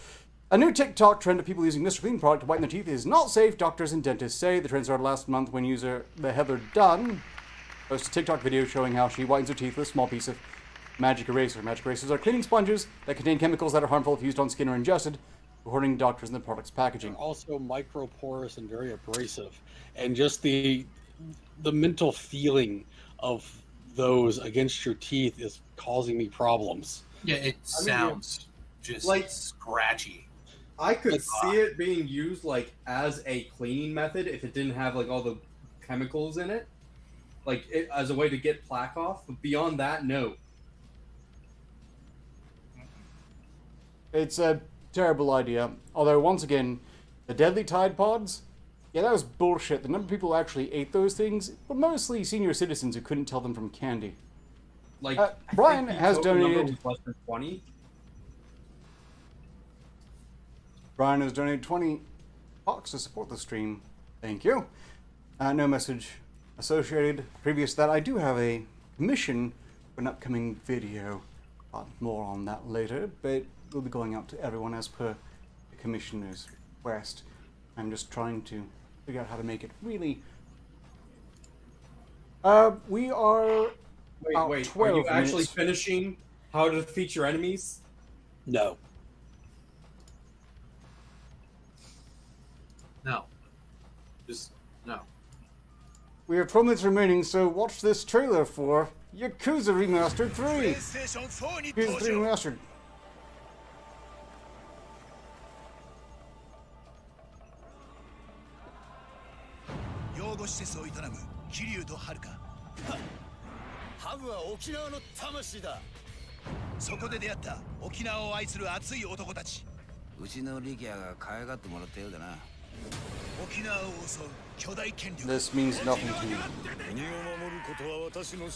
a new TikTok trend of people using Mr. Clean product to whiten their teeth is not safe, doctors and dentists say. The trend started last month when user the Heather Dunn posted a TikTok video showing how she whitens her teeth with a small piece of magic eraser. Magic erasers are cleaning sponges that contain chemicals that are harmful if used on skin or ingested, according to doctors in the product's packaging. They're also microporous and very abrasive. And just the mental feeling of those against your teeth is causing me problems. Yeah, it sounds just like scratchy. I could see it being used, like, as a cleaning method if it didn't have, like, all the chemicals in it. Like, as a way to get plaque off. But beyond that, no. It's a terrible idea. Although, once again, the Deadly Tide Pods, yeah, that was bullshit. The number of people who actually ate those things were mostly senior citizens who couldn't tell them from candy. Like, Brian has donated. Less than 20. Brian has donated 20 bucks to support the stream. Thank you. No message associated. Previous to that, I do have a commission for an upcoming video. More on that later, but it will be going out to everyone as per the commissioner's request. I'm just trying to figure out how to make it really. We are. Wait. Are you actually finishing How to Defeat Your Enemies? No. No. Just no. We have 12 minutes remaining, so watch this trailer for Yakuza Remastered 3. Yakuza 3 Remastered. 養護施設を営む桐生と遥ハブは沖縄の魂だ。そこで出会った沖縄を愛する熱い男たち。うちの力也が可愛がってもらったようだな。沖縄を襲う巨大権力。 This means nothing to me.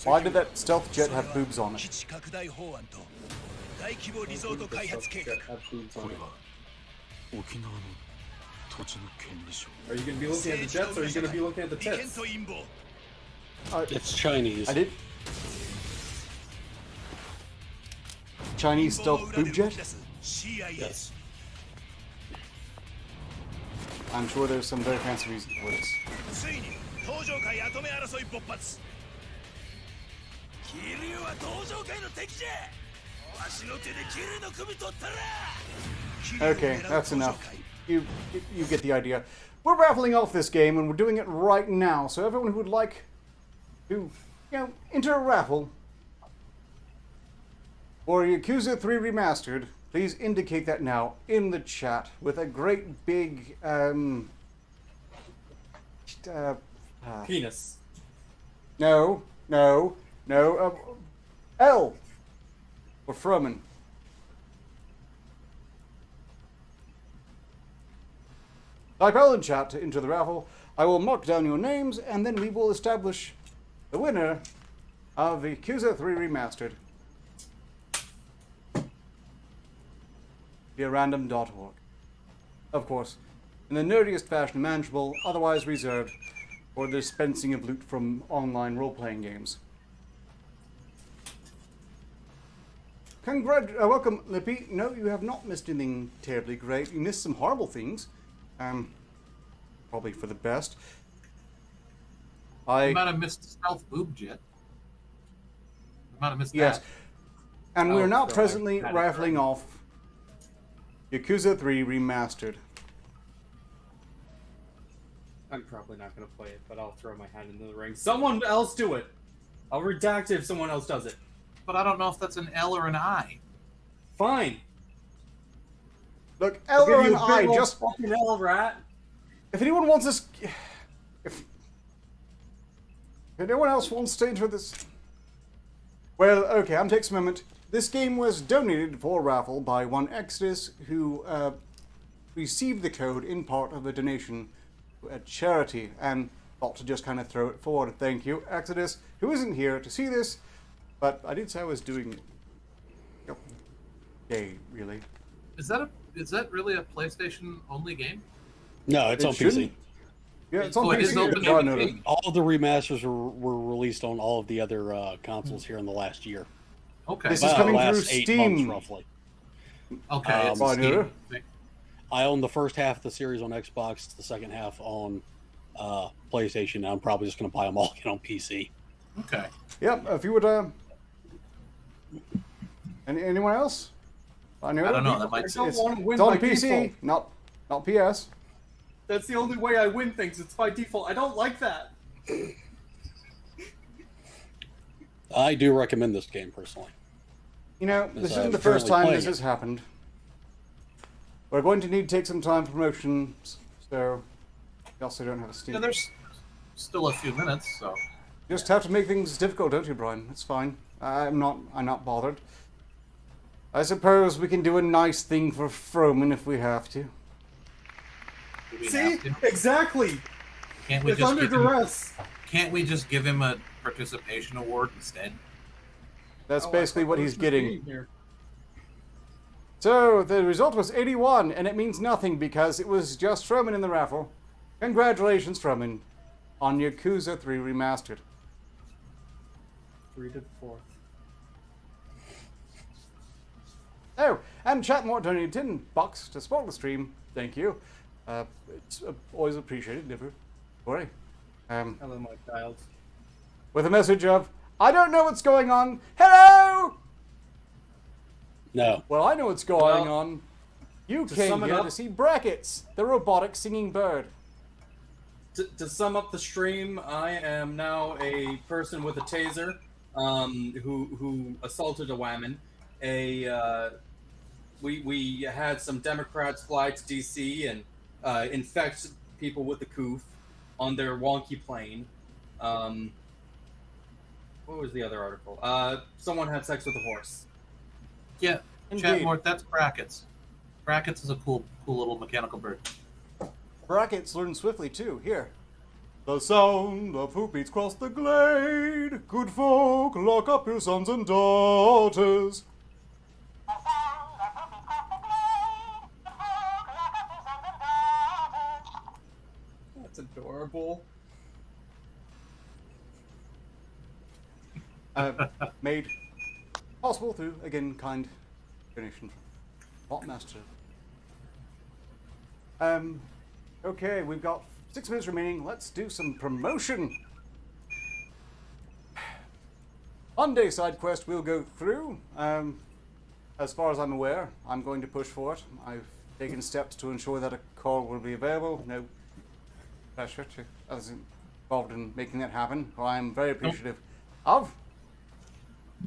Why did that stealth jet have boobs on 基 it? 地拡大法案と大規模リゾート開発計画。 Are you going to be looking at the jets or are you going to be looking at the 利権 tits? と陰謀。 It's Chinese. I did. Chinese stealth boob jet? CIS。 I'm sure there's some very fancy reason for this. ついに登場界跡目争い勃発。桐生は登場界の敵じゃ。わしの手で桐生の首取ったら。 Okay, that's enough. You get the idea. We're raffling off this game, and we're doing it right now. So everyone who would like to, enter a raffle for Yakuza 3 Remastered, please indicate that now in the chat with a great big Penis. No. L for Furman. Type L in chat to enter the raffle. I will mark down your names, and then we will establish the winner of Yakuza 3 Remastered via random.org. Of course, in the nerdiest fashion imaginable, otherwise reserved for the dispensing of loot from online role-playing games. Welcome, Lippy. No, you have not missed anything terribly great. You missed some horrible things. Probably for the best. You might have missed the stealth boob jet. You might have missed Yes. that. And we're now so I presently had it rifling right. off Yakuza 3 Remastered. I'm probably not going to play it, but I'll throw my hand into the ring. Someone else do it! I'll redact it if someone else does it. But I don't know if that's an L or an I. Fine. Look, I'll give Elder you and a big I old just... fucking L, rat. If anyone wants this... If anyone else wants to enter this... Well, okay, I'm taking a moment. This game was donated for raffle by one Exodus who received the code in part of a donation to a charity and thought to just kind of throw it forward. Thank you, Exodus, who isn't here to see this, but I did say I was doing it. Yay, really. Is that really a PlayStation only game? No, it's It on shouldn't. PC. Yeah, it's on Oh, it is PC. open Yeah, to no, no. PC? All of the remasters were released on all of the other consoles here in the last year. Okay. This is Well, coming last through 8 Steam. months, roughly. Okay. It's a Fine, Steam yeah. thing. I own the first half of the series on Xbox, the second half on PlayStation. And I'm probably just going to buy them all again on PC. Okay. Yep, if you would... anyone else? I don't know. That might. I don't want to win It's on by PC, default. not PS. That's the only way I win things. It's by default. I don't like that. I do recommend this game personally. You know, this Yes, isn't I'm the first currently time playing this it. has happened. We're going to need to take some time for promotions, so we also don't have a Steam. Yeah, there's still a few minutes, so. You just have to make things difficult, don't you, Brian? It's fine. I'm not bothered. I suppose we can do a nice thing for Froman if we have to. Do we See? have to? Exactly. Can't we It's just under give him, duress. Can't we just give him a participation award instead? That's Oh, I basically thought what there he's was getting. being here. So, the result was 81, and it means nothing because it was just Froman in the raffle. Congratulations, Froman, on Yakuza 3 Remastered. 3 to the 4th. Oh, and Chatmore donated $10 to support the stream. Thank you. It's always appreciated, never worry. Hello, my child. With a message of, I don't know what's going on. Hello! No. Well, I know what's going Well, on. You to came sum it here up- to see Brackets, the robotic singing bird. To sum up the stream, I am now a person with a taser, who assaulted a whammon. We had some Democrats fly to DC and infect people with the coof on their wonky plane. What was the other article? Someone had sex with a horse. Yeah, Indeed. Chatmore, that's Brackets. Brackets is a cool little mechanical bird. Brackets learn swiftly, too. Here. The sound of hoofbeats cross the glade. Good folk, lock up your sons and daughters. That's adorable. Made possible through, again, kind donation from Botmaster. Okay, we've got 6 minutes remaining. Let's do some promotion. Monday side quest we'll go through. As far as I'm aware, I'm going to push for it. I've taken steps to ensure that a call will be available. No pressure to others involved in making that happen. Well, I'm very appreciative of.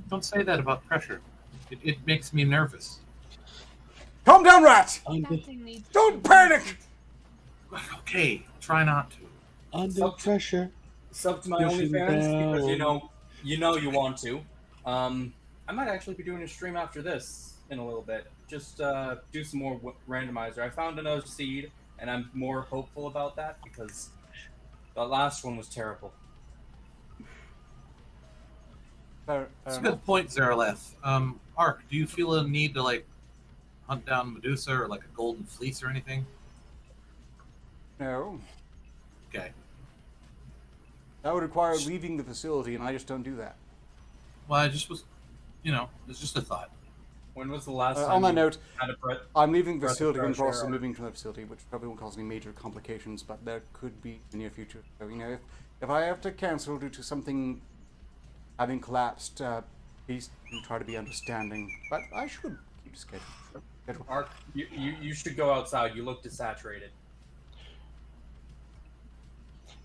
Don't say that about pressure. It makes me nervous. Calm down, rat! Nothing needs to Don't be panic! Okay, try not to. Under pressure. Sub to my Pushing OnlyFans because down. you know you want to. I might actually be doing a stream after this in a little bit. Just do some more randomizer. I found another seed, and I'm more hopeful about that because the last one was terrible. That's a good point, Zaraleth. Ark, do you feel a need to hunt down Medusa or a golden fleece or anything? No. Okay. That would require leaving the facility, and I just don't do that. Well, I just was, it's just a thought. When was the last time On that you note, had a breath? I'm leaving the breath of facility in the fresh air process of on? moving to the facility, which probably won't cause any major complications, but there could be in the near future. So, if I have to cancel due to something having collapsed, please do try to be understanding. But I should keep schedule. Ark, you should go outside. You look desaturated.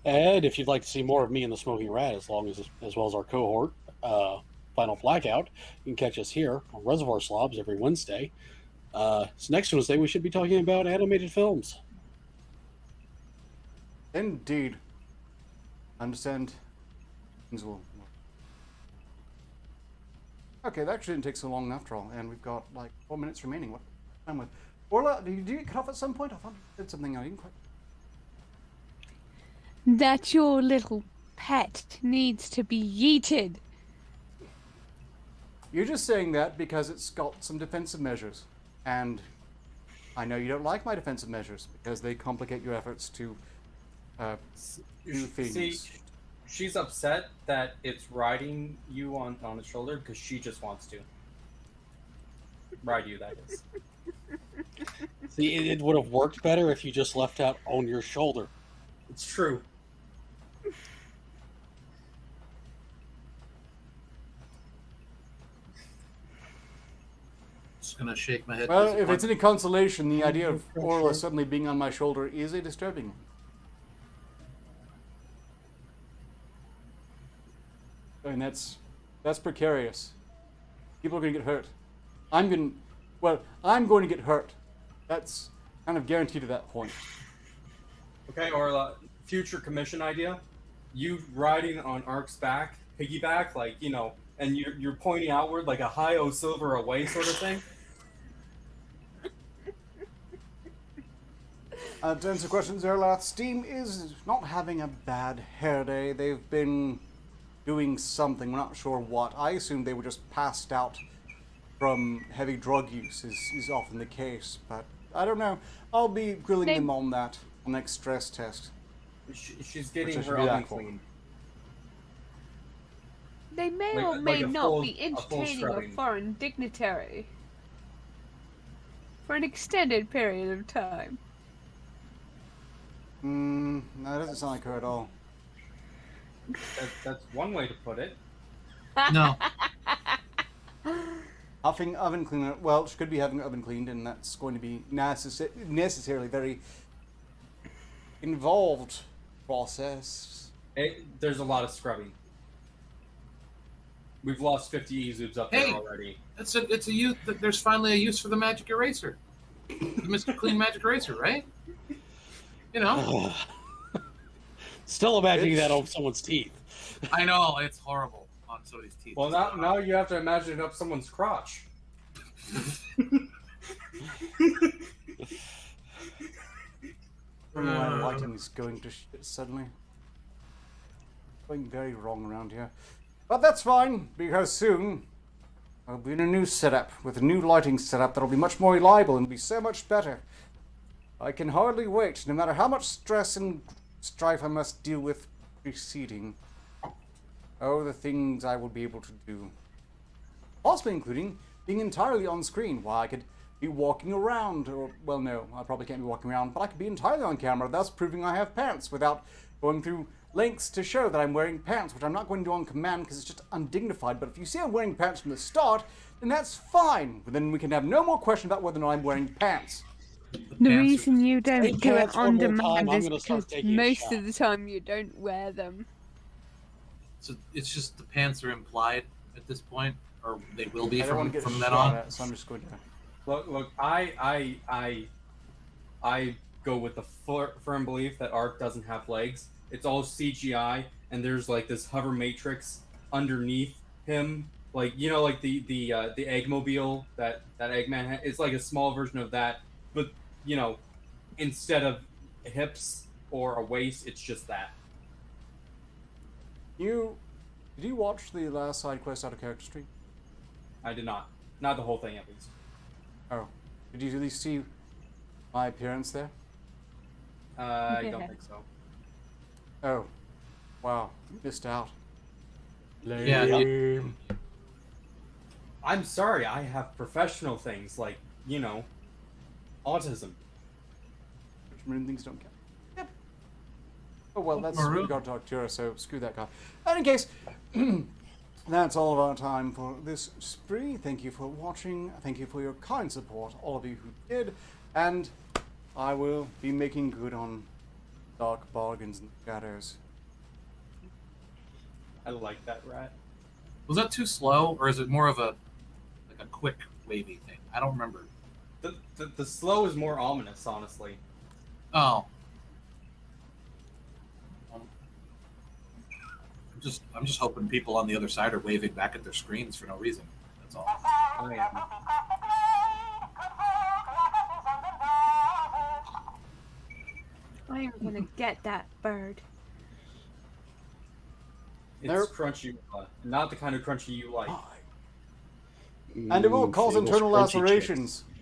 And if you'd like to see more of me and the Smoking Rat, as well as our cohort, Final Blackout, you can catch us here on Reservoir Slobs every Wednesday. So next Wednesday, we should be talking about animated films. Indeed. Understand. Things will. Okay, that actually didn't take so long after all, and we've got like 4 minutes remaining. What time with? Orla, did you get cut off at some point? I thought you did something I didn't quite. That your little pet needs to be yeeted. You're just saying that because it's got some defensive measures, and I know you don't like my defensive measures because they complicate your efforts to do things. See, she's upset that it's riding you on the shoulder because she just wants to ride you. That is. See, it would have worked better if you just left out on your shoulder. It's true. Just gonna shake my head. Well, if it's any consolation, the idea of Orla suddenly being on my shoulder is a disturbing one. I mean, that's precarious. People are going to get hurt. I'm going to get hurt. That's kind of guaranteed at that point. Okay, or future commission idea: you riding on Ark's back, piggyback, and you're pointing outward like a high-o silver away sort of thing. To answer questions, Erlath, Steam is not having a bad hair day. They've been doing something, we're not sure what. I assume they were just passed out from heavy drug use, is often the case, but I don't know. I'll be grilling them on that on next stress test. She's getting Which I should her be oven that for. clean. They may or Like may a not full- be a full entertaining a scrubbing. foreign dignitary for an extended period of time. No, that doesn't sound like her at all. That's one way to put it. No. Huffing oven cleaner. Well, she could be having her oven cleaned, and that's going to be necessarily very involved process. There's a lot of scrubbing. We've lost 50 Ezubs up Hey! there already. It's a use. There's finally a use for the magic eraser, the Mr. Clean magic eraser, right? Still imagining that on someone's teeth. I know it's horrible on somebody's teeth. Well, now you have to imagine it up someone's crotch. I don't know why the lighting is going to shit suddenly. Going very wrong around here. But that's fine, because soon I'll be in a new setup, with a new lighting setup that'll be much more reliable and be so much better. I can hardly wait, no matter how much stress and strife I must deal with preceding. Oh, the things I will be able to do. Possibly including being entirely on screen, while I could be walking around, or, well, no, I probably can't be walking around, but I could be entirely on camera, thus proving I have pants without going through lengths to show that I'm wearing pants, which I'm not going to do on command because it's just undignified. But if you see I'm wearing pants from the start, then that's fine. But then we can have no more question about whether or not I'm wearing pants. The Pants reason you don't Say do it pants on one more time, demand I'm is gonna start because taking a most shot. of the time you don't wear them. So it's just the pants are implied at this point, or they will be I don't want from to get from then shot on. at, so I'm just going to... Look, I go with the firm belief that Ark doesn't have legs. It's all CGI, and there's like this hover matrix underneath him, like the Eggmobile that Eggman had. It's like a small version of that, but instead of hips or a waist, it's just that. Did you watch the last side quest out of character stream? I did not the whole thing at least. Oh, did you at least see my appearance there? I don't think so. Oh, wow, missed out. Yeah. I'm sorry, I have professional things like, autism. Which maroon things don't count. Yep. Oh well, that's Maroon. we got to Arketer, so screw that guy. And in case, that's all of our time for this spree. Thank you for watching. Thank you for your kind support, all of you who did. And I will be making good on dark bargains and shadows. I like that, Rat. Was that too slow, or is it more of a quick wavy thing? I don't remember. The slow is more ominous, honestly. Oh. I'm just hoping people on the other side are waving back at their screens for no reason. That's all. I am. I'm gonna get that bird. It's Nope. crunchy, not the kind of crunchy you like. And it will cause Fables internal crunchy lacerations. chips.